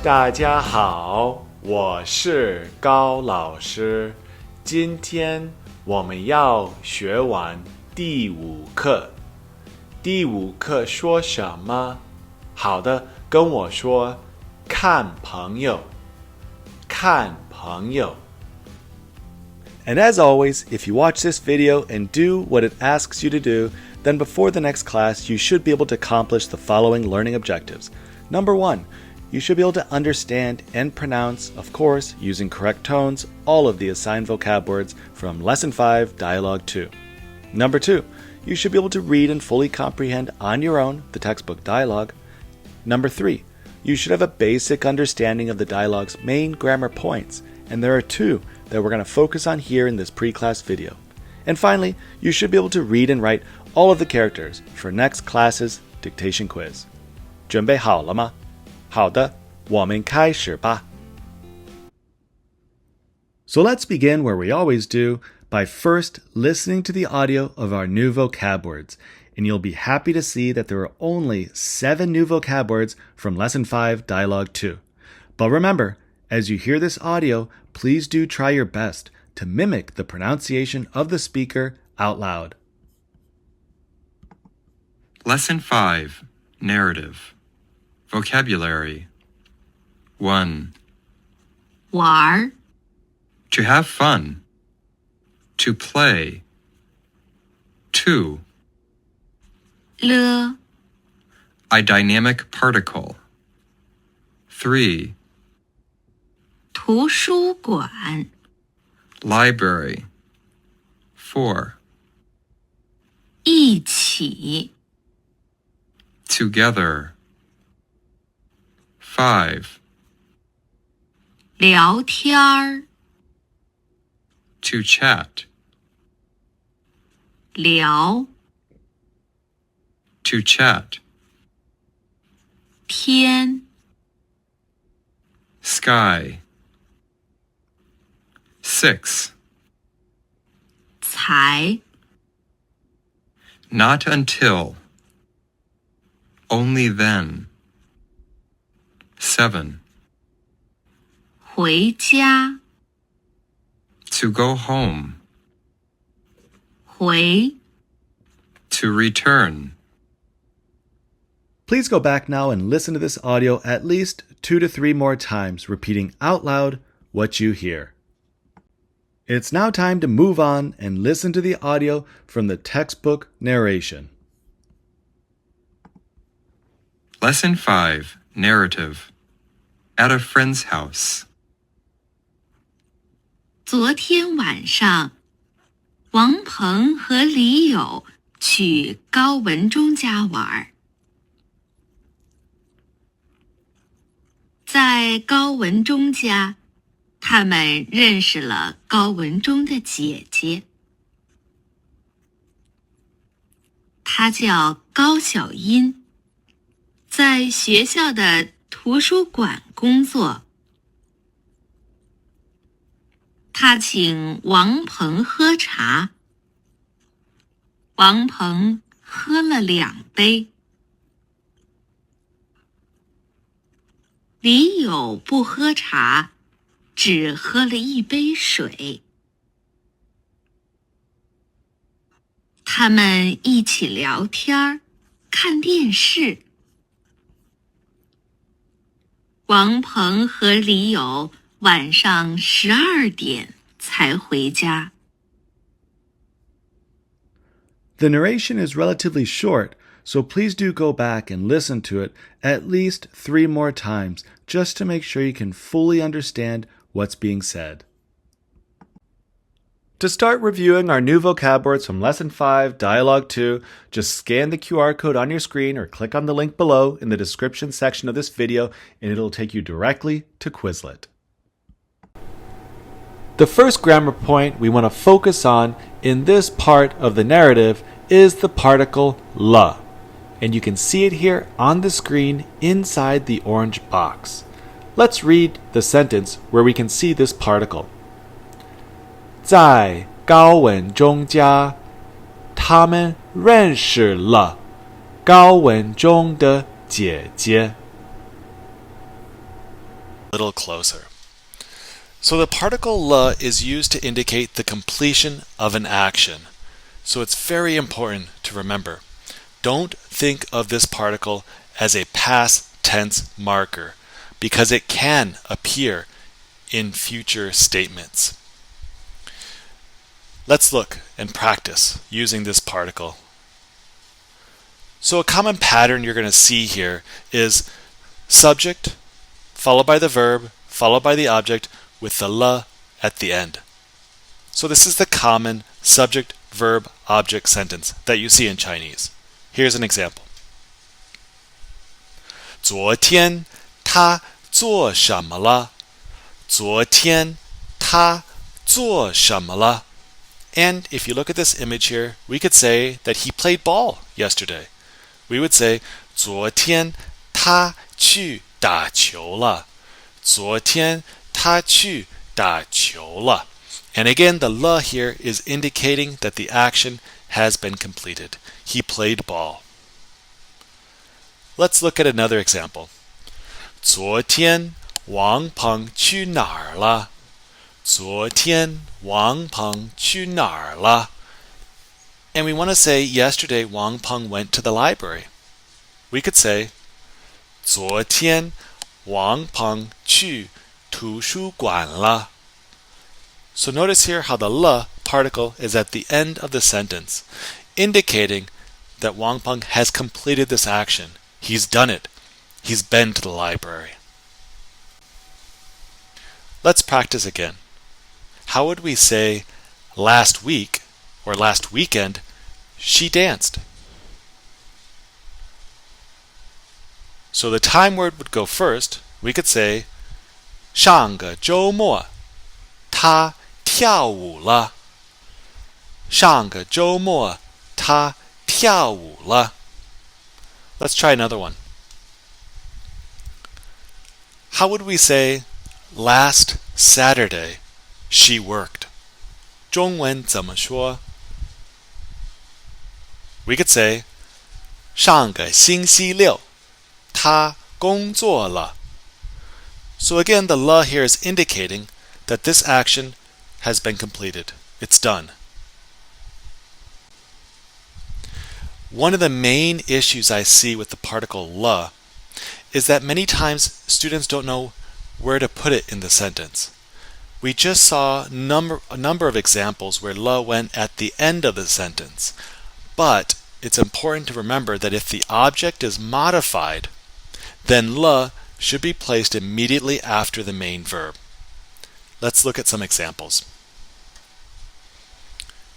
大家好，我是高老师。今天我们要学完第5课。第5课说什么？好的，跟我说，看朋友，看朋友。And as always, if you watch this video and do what it asks you to do, then before the next class, you should be able to accomplish the following learning objectives. Number 1, you should be able to understand and pronounce, of course, using correct tones, all of the assigned vocab words from Lesson 5, Dialogue 2. Number 2, you should be able to read and fully comprehend on your own the textbook dialogue. Number 3, you should have a basic understanding of the dialogue's main grammar points, and there are 2 that we're going to focus on here in this pre-class video. And finally, you should be able to read and write all of the characters for next class's dictation quiz. 准备好了吗？好的，我们开始吧。So let's begin where we always do, by first listening to the audio of our new vocab words. And you'll be happy to see that there are only 7 new vocab words from Lesson 5, Dialogue 2. But remember, as you hear this audio, please do try your best to mimic the pronunciation of the speaker out loud. Lesson 5, Narrative. Vocabulary. 1. 玩 To have fun. To play. 2. 了 A dynamic particle. 3. 图书馆 Library. 4. 一起 Together. 5. 聊天儿 To chat. 聊 To chat. 天 Sky. 6. 才 Not until. Only then. 7. 回家 To go home. 回 To return. Please go back now and listen to this audio at least 2 to 3 more times, repeating out loud what you hear. It's now time to move on and listen to the audio from the textbook narration. Lesson 5, Narrative. At a friend's house. 昨天晚上王鹏和李友去高文忠家玩，在高文忠家他们认识了高文忠的姐姐，她叫高小英，在学校的图书馆工作。她请王鹏喝茶，王鹏喝了2杯。李友不喝茶，只喝了1杯水。他们一起聊天，看电视。王鹏和李友晚上12点才回家。The narration is relatively short, so please do go back and listen to it at least 3 more times just to make sure you can fully understand what's being said. To start reviewing our new vocab words from Lesson 5, Dialogue 2, just scan the QR code on your screen or click on the link below in the description section of this video and it'll take you directly to Quizlet. The first grammar point we want to focus on in this part of the narrative is the particle la. And you can see it here on the screen inside the orange box. Let's read the sentence where we can see this particle. 在高文忠家，他们认识了高文忠的姐姐。little closer. So the particle le is used to indicate the completion of an action. So it's very important to remember. Don't think of this particle as a past tense marker because it can appear in future statements. Let's look and practice using this particle. So a common pattern you're going to see here is subject followed by the verb followed by the object with the le at the end. So this is the common subject verb object sentence that you see in Chinese. Here's an example. 昨天他做什么了？昨天他做什么了？ And if you look at this image here, we could say that he played ball yesterday. We would say 昨天他去打球了。昨天他去打球了。 And again, the le here is indicating that the action has been completed. He played ball. Let's look at another example. 昨天王鹏去哪儿了？昨天王鹏去哪儿了？ And we want to say yesterday Wang Peng went to the library. We could say 昨天王鹏去图书馆了。 So notice here how the le particle is at the end of the sentence, indicating that Wang Peng has completed this action. He's done it. He's been to the library. Let's practice again. How would we say last week or last weekend she danced? So the time word would go first. We could say 上个周末她跳舞了。上个周末她跳舞了。 Let's try another one. How would we say last Saturday she worked? 中文怎么说? We could say 上个星期六她工作了。 So again, the le here is indicating that this action has been completed. It's done. One of the main issues I see with the particle le is that many times students don't know where to put it in the sentence. We just saw a number of examples where le went at the end of the sentence. But it's important to remember that if the object is modified, then le should be placed immediately after the main verb. Let's look at some examples.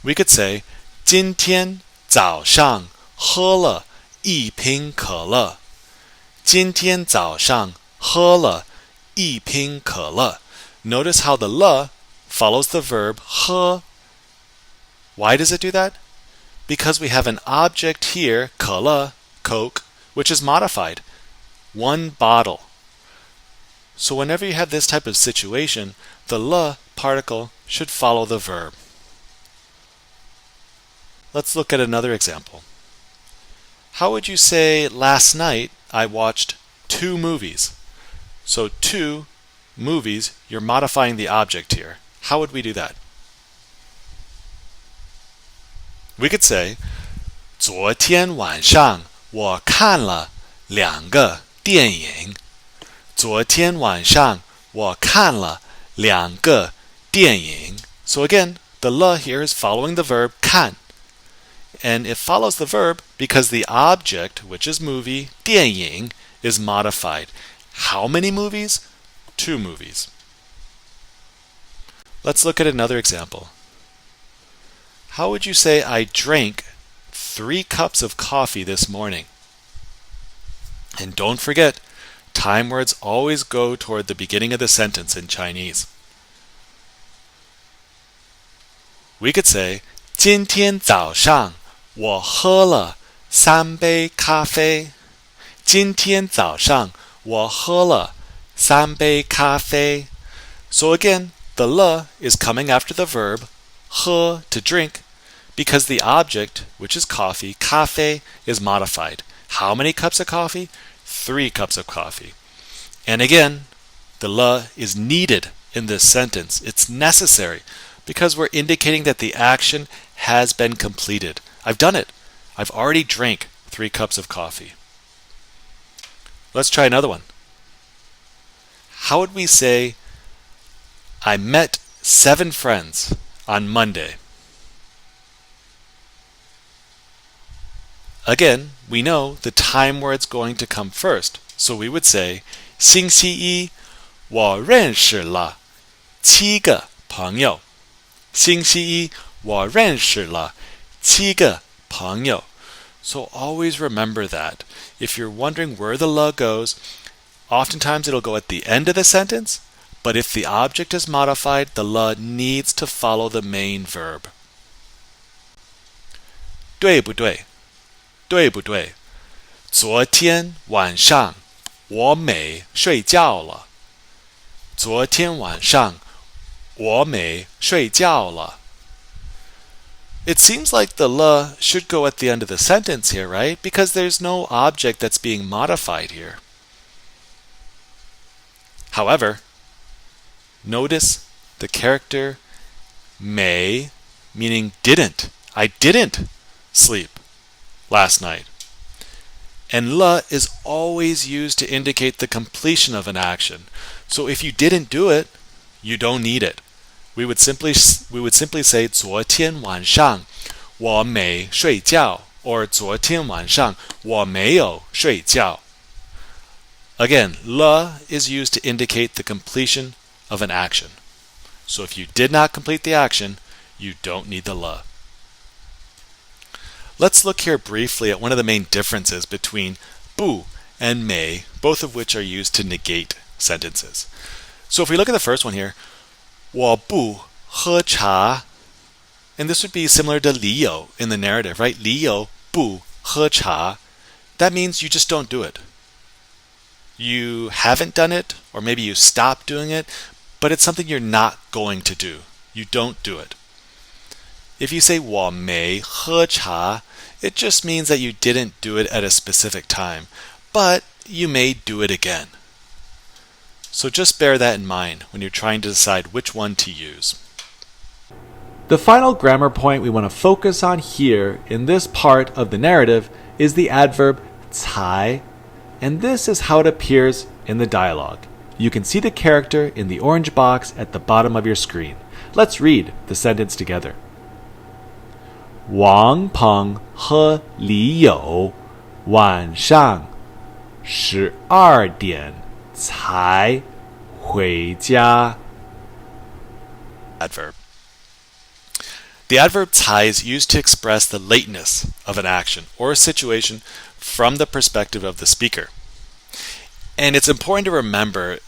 We could say 今天早上喝了一瓶可乐。今天早上喝了一瓶可乐。 Notice how the le follows the verb 喝. Why does it do that? Because we have an object here, 可乐, Coke, which is modified. One bottle. So whenever you have this type of situation, the le particle should follow the verb. Let's look at another example. How would you say last night I watched 2 movies? So 2 movies, you're modifying the object here. How would we do that? We could say 昨天晚上我看了2个电影。昨天晚上我看了2个电影。 So again, the le here is following the verb 看. And it follows the verb because the object, which is movie, 电影, is modified. How many movies? 2 movies. Let's look at another example. How would you say I drank 3 cups of coffee this morning? And don't forget, time words always go toward the beginning of the sentence in Chinese. We could say 今天早上我喝了3杯咖啡。今天早上我喝了3杯咖啡。 So again, the le is coming after the verb 喝 to drink because the object, which is coffee, 咖啡, is modified. How many cups of coffee? 3 cups of coffee. And again, The le is needed in this sentence. It's necessary because we're indicating that the action has been completed. I've done it. I've already drank 3 cups of coffee. Let's try another one. How would we say, I met 7 friends on Monday? Again, we know the time where it's going to come first. So we would say, 星期一我认识了7个朋友。星期一我认识了7个朋友。So always remember that. If you're wondering where the le goes, oftentimes it'll go at the end of the sentence, but if the object is modified, the le needs to follow the main verb. 对不对？对不对？昨天晚上我没睡觉了。昨天晚上我没睡觉了。It seems like the le should go at the end of the sentence here, right? Because there's no object that's being modified here. However, notice the character may, meaning didn't. I didn't sleep last night. And le is always used to indicate the completion of an action. So if you didn't do it, you don't need it. We would simply say 昨天晚上我没睡觉 or 昨天晚上我没有睡觉. Again, le is used to indicate the completion of an action. So if you did not complete the action, you don't need the le. Let's look here briefly at one of the main differences between 不 and 没, both of which are used to negate sentences. So if we look at the first one here, 我不喝茶, and this would be similar to 理由 in the narrative, right? 理由不喝茶. That means you just don't do it. You haven't done it, or maybe you stopped doing it, but it's something you're not going to do. You don't do it. If you say 我没喝茶, it just means that you didn't do it at a specific time, but you may do it again. So just bear that in mind when you're trying to decide which one to use. The final grammar point we want to focus on here in this part of the narrative is the adverb 才, and this is how it appears in the dialogue. You can see the character in the orange box at the bottom of your screen. Let's read the sentence together. 王鹏和李友晚上12点才回家. Adverb. The adverb 才 is used to express the lateness of an action or a situation from the perspective of the speaker. And it's important to remember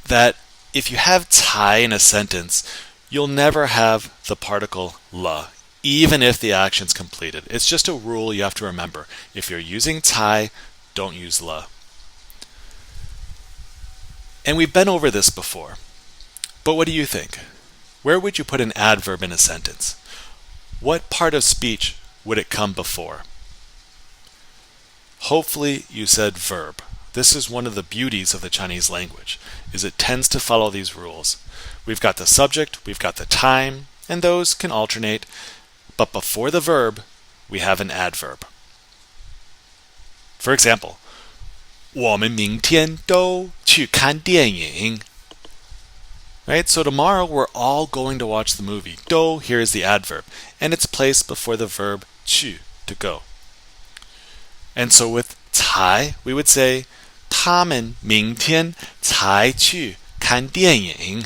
that if you have 才 in a sentence, you'll never have the particle le, even if the action's completed. It's just a rule you have to remember. If you're using 才, don't use le. And we've been over this before. But what do you think? Where would you put an adverb in a sentence? What part of speech would it come before? Hopefully you said verb. This is one of the beauties of the Chinese language, is it tends to follow these rules. We've got the subject, we've got the time, and those can alternate, but before the verb, we have an adverb. For example, 我们明天都去看电影. Right? So tomorrow we're all going to watch the movie. 都 here is the adverb, and it's placed before the verb 去, to go. And so with 才, we would say 他们明天才去看电影.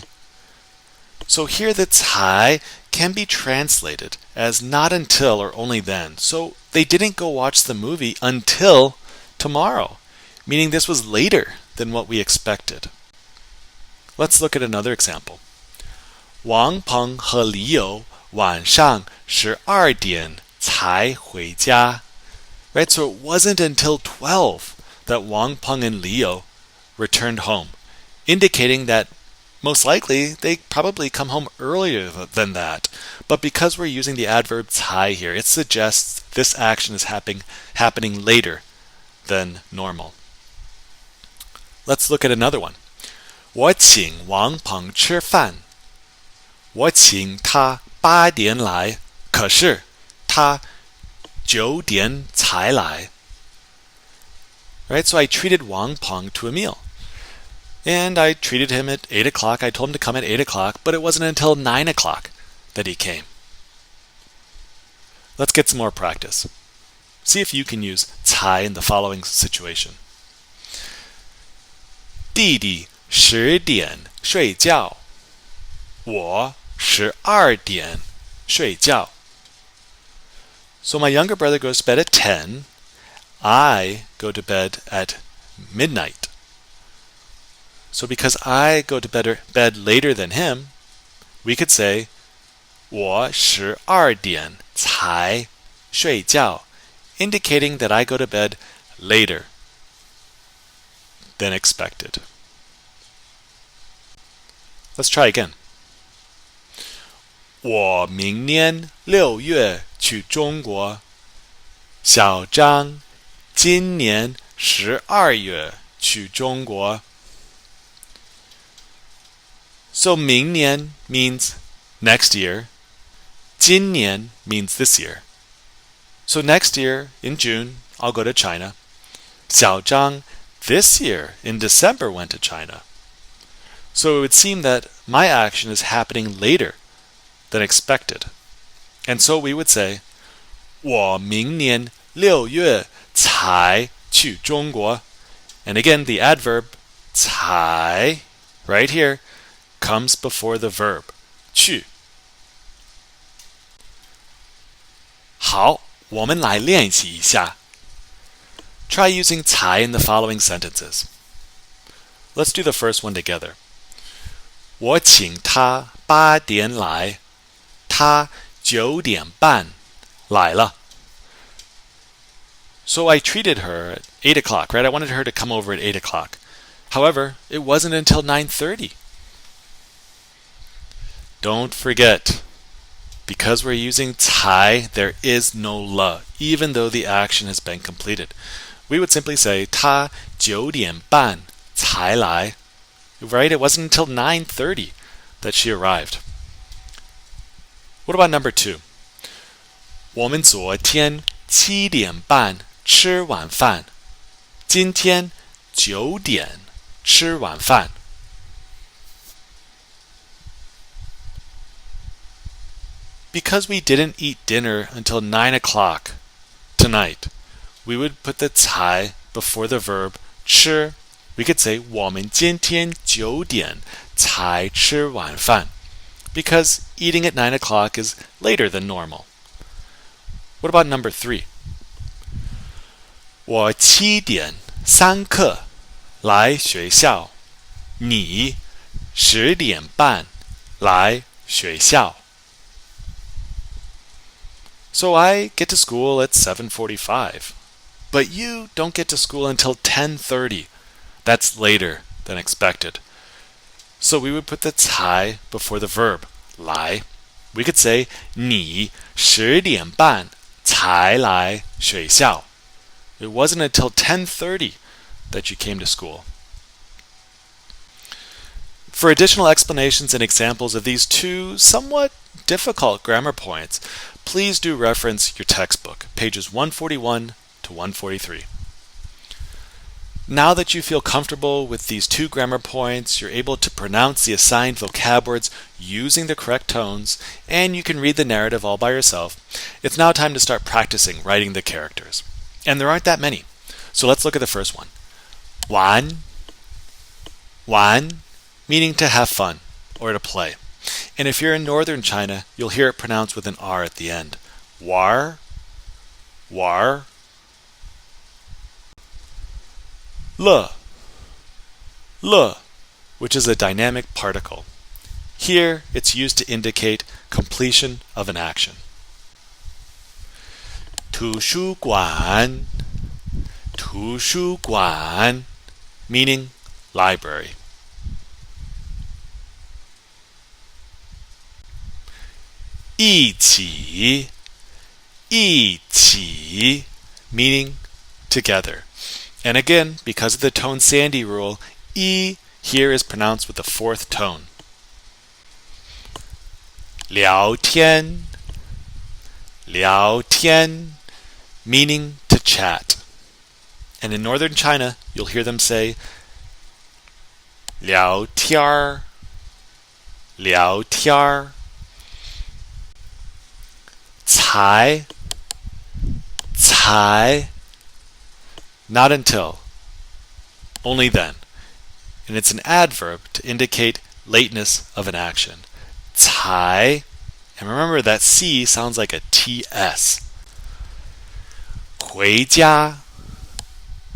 So here the 才 can be translated as not until or only then. So they didn't go watch the movie until tomorrow, meaning this was later than what we expected. Let's look at another example. 王鹏和李友晚上12点才回家. Right, so it wasn't until 12 that Wang Peng and Liu returned home, indicating that most likely they probably come home earlier than that. But because we're using the adverb 才 here, it suggests this action is happening later than normal. Let's look at another one. 我请王鹏吃饭。我请他8点来，可是他9点才来。Right, so I treated Wang Peng to a meal. And I treated him at 8 o'clock. I told him to come at 8 o'clock, but it wasn't until 9 o'clock that he came. Let's get some more practice. See if you can use 才 in the following situation. 弟弟10点睡觉，我12点睡觉。So my younger brother goes to bed at 10. I go to bed at midnight. So because I go to bed later than him, we could say 我12点才睡觉, indicating that I go to bed later than expected. Let's try again. 我明年6月去中国，小张今年12月去中国。So 明年 means next year. 今年 means this year. So next year, in June, I'll go to China. 小张 this year, in December, went to China. So it would seem that my action is happening later than expected. And so we would say, 我明年6月才去中国. And again, the adverb 才, right here, comes before the verb 去. 好，我们来练习一下. Try using 才 in the following sentences. Let's do the first one together. 我请他8点来，他9点半来了。So I treated her at 8 o'clock, right? I wanted her to come over at 8 o'clock. However, it wasn't until 9:30. Don't forget, because we're using 才, there is no 了, even though the action has been completed. We would simply say 他9点半才来. Right? It wasn't until 9:30 that she arrived. What about number 2? 我们昨天7点半吃晚饭，今天9点吃晚饭。Because we didn't eat dinner until 9 o'clock tonight, we would put the 才 before the verb 吃. We could say 我们今天9点才吃晚饭, because eating at 9 o'clock is later than normal. What about number 3? 我7点3刻来学校，你10点半来学校。So I get to school at 7:45, but you don't get to school until 10:30. That's later than expected. So we would put the 才 before the verb 来. We could say 你10点半才来学校. It wasn't until 10:30 that you came to school. For additional explanations and examples of these two somewhat difficult grammar points, please do reference your textbook, pages 141 to 143. Now that you feel comfortable with these two grammar points, you're able to pronounce the assigned vocab words using the correct tones, and you can read the narrative all by yourself, it's now time to start practicing writing the characters. And there aren't that many. So let's look at the first one. 玩, 玩, meaning to have fun or to play. And if you're in northern China, you'll hear it pronounced with an R at the end. War, war. Le, le, which is a dynamic particle. Here, it's used to indicate completion of an action. 图书馆, 图书馆, meaning library. 一起, 一起, meaning together. And again, because of the tone Sandy rule, E here is pronounced with the fourth tone. 聊天, 聊天, meaning to chat. And in northern China, you'll hear them say 聊天儿,聊天儿. 才, 才, not until, only then. And it's an adverb to indicate lateness of an action. 才, and remember that C sounds like a TS. 回家,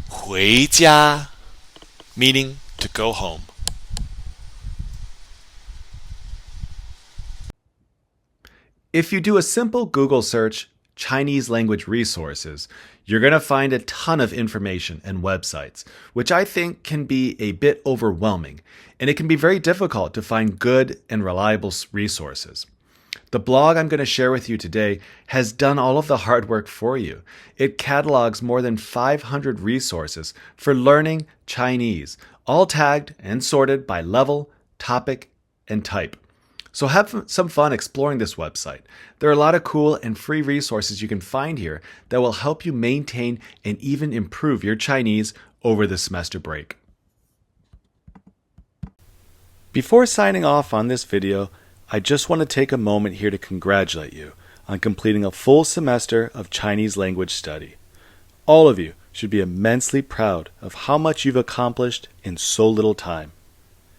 回家, meaning to go home. If you do a simple Google search, Chinese language resources, you're going to find a ton of information and websites, which I think can be a bit overwhelming, and it can be very difficult to find good and reliable resources. The blog I'm going to share with you today has done all of the hard work for you. It catalogs more than 500 resources for learning Chinese, all tagged and sorted by level, topic, and type. So have some fun exploring this website. There are a lot of cool and free resources you can find here that will help you maintain and even improve your Chinese over the semester break. Before signing off on this video, I just want to take a moment here to congratulate you on completing a full semester of Chinese language study. All of you should be immensely proud of how much you've accomplished in so little time.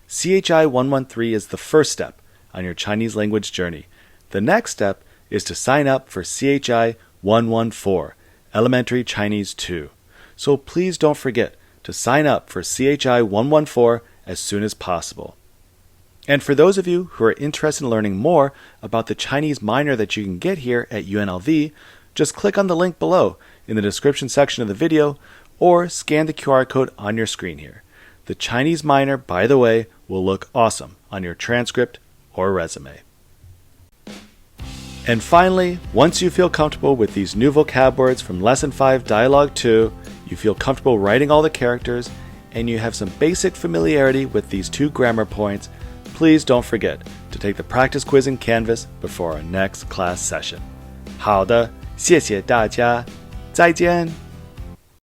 CHI 113 is the first step on your Chinese language journey. The next step is to sign up for CHI 114, Elementary Chinese 2. So please don't forget to sign up for CHI 114 as soon as possible. And for those of you who are interested in learning more about the Chinese minor that you can get here at UNLV, just click on the link below in the description section of the video or scan the QR code on your screen here. The Chinese minor, by the way, will look awesome on your transcript or resume. And finally, once you feel comfortable with these new vocab words from Lesson 5 Dialogue 2, you feel comfortable writing all the characters, and you have some basic familiarity with these 2 grammar points, please don't forget to take the practice quiz in Canvas before our next class session. 好的，谢谢大家，再见。